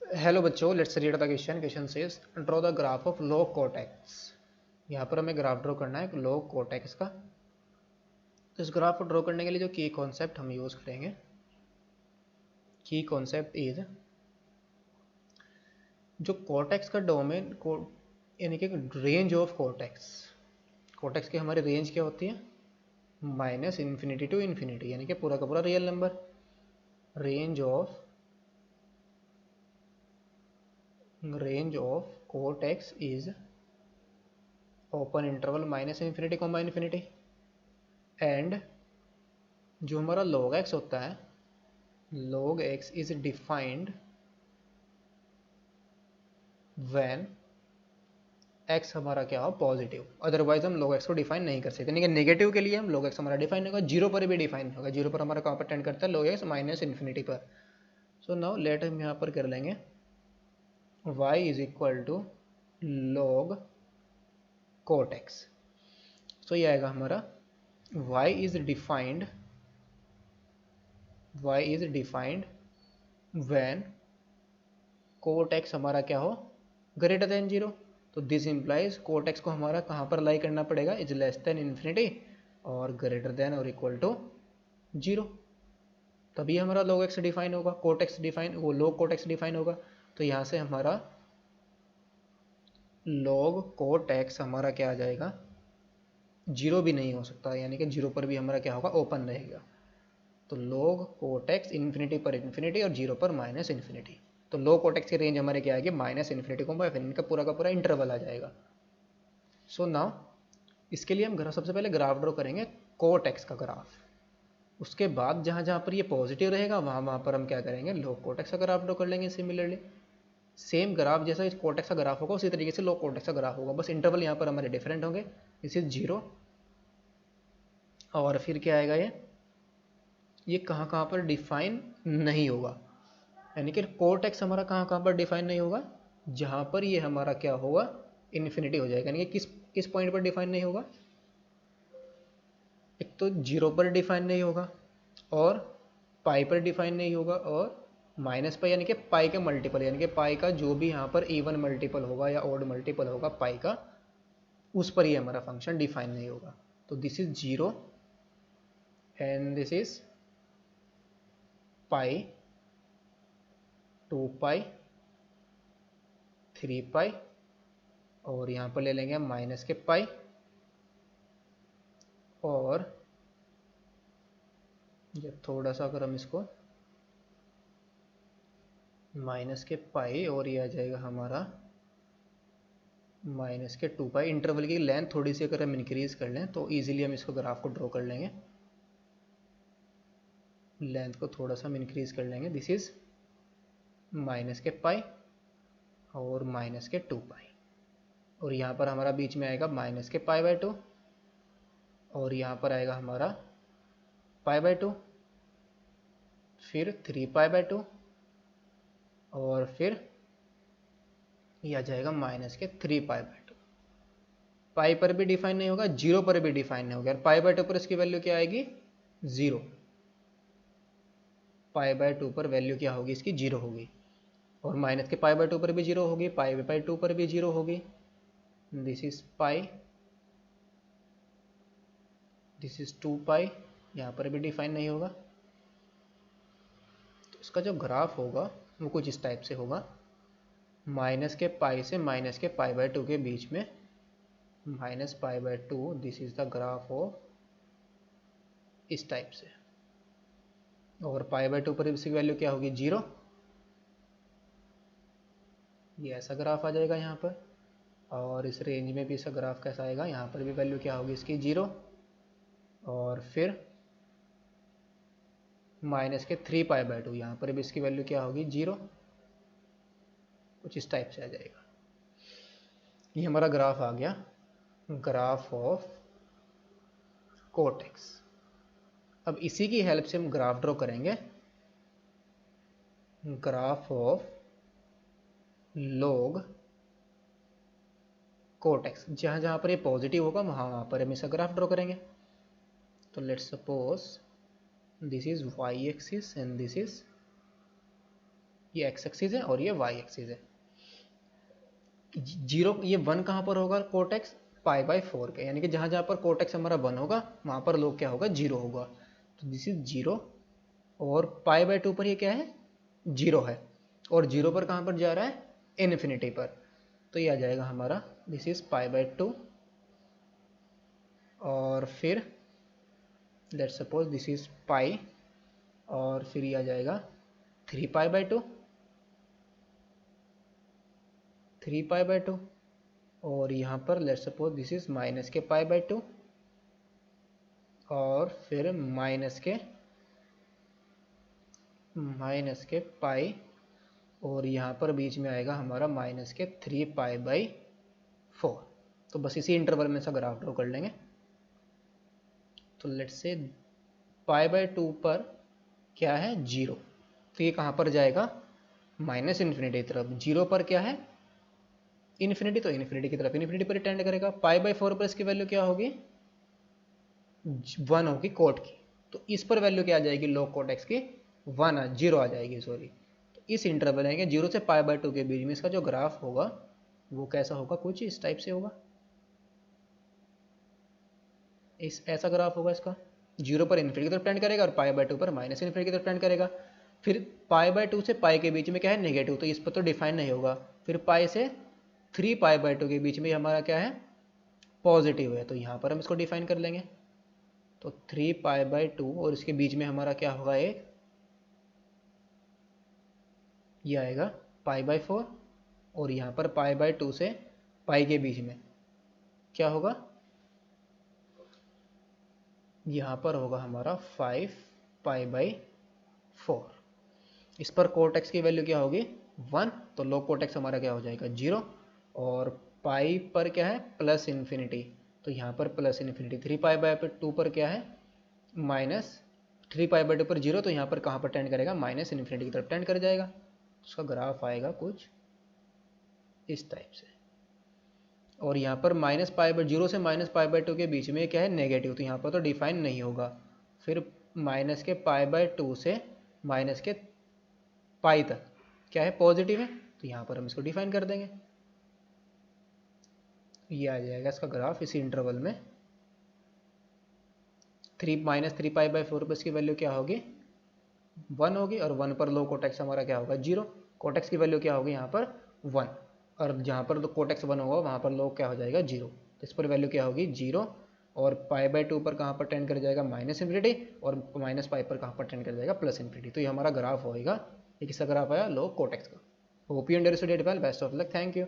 Hello बच्चों, let's read the question. Question says draw the graph of log cot x. यहाँ पर हमें graph draw करना है लॉग कोटेक्स का। तो इस ग्राफ को ड्रॉ करने के लिए जो की कॉन्सेप्ट हम यूज़ करेंगे, की कॉन्सेप्ट इज जो कोटेक्स का डोमेन को यानी कि रेंज ऑफ कोटेक्स। कोटेक्स की हमारी रेंज क्या होती है? माइनस इन्फिनिटी टू इन्फिनिटी, यानी कि पूरा का पूरा real number. Range of cot x is open interval minus infinity comma infinity. And जो हमारा log x होता है, log x is defined when x हमारा क्या हो? पॉजिटिव। अदरवाइज हम log x को डिफाइन नहीं कर सकते। यानी कि नेगेटिव के लिए हम log x हमारा डिफाइन होगा, जीरो पर भी डिफाइन होगा। जीरो पर हमारा कहाँ पर टेंड करता है? log x माइनस इन्फिनिटी पर। सो नाउ लेट हम यहाँ पर कर लेंगे y is equal to log cot x। So ये आएगा हमारा y is defined when cot x हमारा क्या हो? Greater than zero. तो दिस इंप्लाइज कोट एक्स को हमारा कहाँ पर लाई करना पड़ेगा? इज लेस देन इन्फिनिटी और ग्रेटर देन और इक्वल टू जीरो। तभी हमारा log x डिफाइन होगा, कोट एक्स डिफाइन, वो log कोट एक्स डिफाइन होगा। तो यहाँ से हमारा log कोट एक्स हमारा क्या आ जाएगा? जीरो भी नहीं हो सकता, यानी कि जीरो पर भी हमारा क्या होगा? ओपन रहेगा। तो log कोट एक्स इन्फिनिटी पर इन्फिनिटी और जीरो पर माइनस इन्फिनिटी। तो log कोट एक्स की रेंज हमारे क्या आएगी? माइनस इन्फिनिटी को इनका पूरा का पूरा इंटरवल आ जाएगा। सो नाउ इसके लिए हम सबसे पहले ग्राफ ड्रॉ करेंगे कोट एक्स का ग्राफ। उसके बाद जहाँ जहाँ पर ये पॉजिटिव रहेगा वहाँ पर हम क्या करेंगे? log कोट एक्स का ग्राफ ड्रॉ कर लेंगे। सिमिलरली सेम ग्राफ जैसा इस कोट एक्स का ग्राफ होगा उसी तरीके से log कोट एक्स का ग्राफ होगा, बस इंटरवल यहाँ पर हमारे डिफरेंट होंगे। दिस इज जीरो और फिर क्या आएगा? ये कहाँ कहाँ पर डिफाइन नहीं होगा। यानी कि कोट एक्स हमारा कहाँ कहाँ पर डिफाइन नहीं होगा? जहाँ पर ये हमारा क्या होगा? इन्फिनिटी हो जाएगा। यानी कि किस पॉइंट पर डिफाइन नहीं होगा? एक तो जीरो पर डिफाइन नहीं होगा और पाई पर डिफाइन नहीं होगा और माइनस पाई यानी कि पाई का मल्टीपल, यानी कि पाई का जो भी यहाँ पर इवन मल्टीपल होगा या ऑड मल्टीपल होगा पाई का, उस पर ही हमारा फंक्शन डिफाइन नहीं होगा। तो this is zero and this is pi, 2 पाई, 3 पाई और यहाँ पर ले लेंगे हम माइनस के पाई और जब थोड़ा सा अगर हम इसको माइनस के पाई और ये आ जाएगा हमारा माइनस के 2 पाई। इंटरवल की लेंथ थोड़ी सी अगर हम इंक्रीज कर लें तो इजीली हम इसको ग्राफ को ड्रॉ कर लेंगे। लेंथ को थोड़ा सा हम इंक्रीज कर लेंगे। दिस इज माइनस के पाई और माइनस के 2 पाई और यहाँ पर हमारा बीच में आएगा माइनस के पाई बाय 2 और यहाँ पर आएगा हमारा पाई बाय 2, फिर 3 पाई बाय 2 और फिर ये आ जाएगा माइनस के 3 पाई बाय 2। पाई पर भी डिफाइन नहीं होगा, जीरो पर भी डिफाइन नहीं होगा। पाई बाय 2 पर इसकी वैल्यू क्या आएगी? जीरो। पाई बाय 2 पर वैल्यू क्या होगी? इसकी जीरो होगी और माइनस के पाई बाय 2 पर भी जीरो होगी, पाई बाय 2 पर भी जीरो होगी। This is pi, this is 2 पाई, यहाँ पर भी डिफाइन नहीं होगा। तो इसका जो ग्राफ होगा वो कुछ इस टाइप से होगा। माइनस के पाई से माइनस के पाई बाय 2 के बीच में minus pi by 2, this is the graph of इस टाइप से। और पाई बाय 2 पर इसकी वैल्यू क्या होगी? जीरो। ये ऐसा ग्राफ आ जाएगा यहाँ पर और इस रेंज में भी इसका ग्राफ कैसा आएगा? यहाँ पर भी वैल्यू क्या होगी इसकी? जीरो और फिर माइनस के 3 पाई बाय 2, यहाँ पर भी इसकी वैल्यू क्या होगी? जीरो। कुछ इस टाइप से आ जाएगा। ये हमारा ग्राफ आ गया, ग्राफ ऑफ कोट एक्स। अब इसी की हेल्प से हम ग्राफ ड्रॉ करेंगे graph of log cot x. जहाँ जहाँ पर ये पॉजिटिव होगा वहाँ पर हम इसका ग्राफ ड्रॉ करेंगे। तो let's suppose this is y axis and this is ये एक्स एक्सिस है और ये वाई एक्सिस है। जीरो, ये वन कहाँ पर होगा कोटेक्स, पाई बाई 4 के, यानी कि जहाँ जहाँ पर कोटेक्स हमारा वन होगा वहाँ पर लोग क्या होगा, जीरो होगा। तो दिस इज जीरो, और पाई बाई 2 पर ये क्या है, जीरो है, और जीरो पर कहाँ पर जा रहा है, इन्फिनिटी पर। तो ये आ जाएगा हमारा दिस इज पाई बाई 2, और फिर let's suppose this is pi, और फिर ये आ जाएगा 3 पाई बाई 2, 3 पाई बाई 2, और यहाँ पर let's suppose this is minus के पाई बाई 2, और फिर माइनस के पाई, और यहाँ पर बीच में आएगा हमारा माइनस के 3 पाई बाई 4। तो बस इसी इंटरवल में सा ग्राफ ड्रॉ कर लेंगे। तो लेट्स से पाई बाई 2 पर क्या है, जीरो, तो ये कहाँ पर जाएगा, माइनस इन्फिनिटी की तरफ। जीरो पर क्या है, इन्फिनिटी, तो इन्फिनिटी की तरफ, इन्फिनिटी पर टेंड करेगा। पाई बाई 4 पर इसकी वैल्यू क्या होगी, 1 होगी कोट की, तो इस पर वैल्यू क्या आ जाएगी, लॉग कोट एक्स की, 0 आ जाएगी, सॉरी। तो इस इंटरवल है 0 से पाई बाई 2 के बीच में इसका जो ग्राफ होगा वो कैसा होगा, कुछ इस टाइप से होगा, इस ऐसा ग्राफ होगा इसका। 0 पर इन्फिनिटी की तरफ टेंड करेगा और पाई बाई 2 पर माइनस इन्फिनिटी की तरफ टेंड करेगा। फिर पाई बाई 2 से पाई के बीच में क्या है, नेगेटिव, तो इस पर तो डिफाइन नहीं होगा। फिर पाई से 3 पाई बाई 2 के बीच में हमारा क्या है, पॉजिटिव है, तो यहाँ पर हम इसको डिफाइन कर लेंगे। तो 3 पाई बाई 2 और इसके बीच में हमारा क्या होगा, एक ये आएगा पाई बाई 4, और यहाँ पर पाई बाई 2 से पाई के बीच में क्या होगा, यहाँ पर होगा हमारा 5 पाई बाई 4। इस पर कोट एक्स की वैल्यू क्या होगी, 1, तो लॉग कोट एक्स हमारा क्या हो जाएगा, 0, और पाई पर क्या है, प्लस इन्फिनिटी, तो यहाँ पर प्लस इन्फिनिटी। 3 पाई बाई 2 पर क्या है, माइनस, 3 पाई बाई 2 पर 0, तो यहाँ पर कहाँ पर टेंड करेगा, माइनस इन्फिनिटी की तरफ टेंड कर जाएगा। उसका ग्राफ आएगा कुछ इस टाइप से। और यहाँ पर माइनस पाई बाई 0 से माइनस पाई बाई 2 के बीच में क्या है, नेगेटिव, तो यहाँ पर तो डिफाइन नहीं होगा। फिर माइनस के पाई बाई 2 से माइनस के पाई तक क्या है, पॉजिटिव है, तो यहाँ पर हम इसको डिफाइन कर देंगे। ये आ जाएगा इसका ग्राफ इसी इंटरवल में। 3 माइनस 3 पाई बाई 4 पर इसकी वैल्यू क्या होगी, 1 होगी, और 1 पर लो कोटेक्स हमारा क्या होगा, 0। कोटेक्स की वैल्यू क्या होगी यहाँ पर, 1, और जहाँ पर कोटेक्स 1 होगा वहाँ पर लो क्या हो जाएगा, 0। तो इस पर वैल्यू क्या होगी, 0, और पाई बाई 2 पर कहाँ पर टेंड कर जाएगा, माइनस इन्फिनिटी, और माइनस पाई पर कहाँ पर टेंड कर जाएगा, प्लस इन्फिनिटी। तो ये हमारा ग्राफ होएगा, ये किसका ग्राफ आया, लो कोटेक्स का। Hope you understood it well, best of luck, thank you.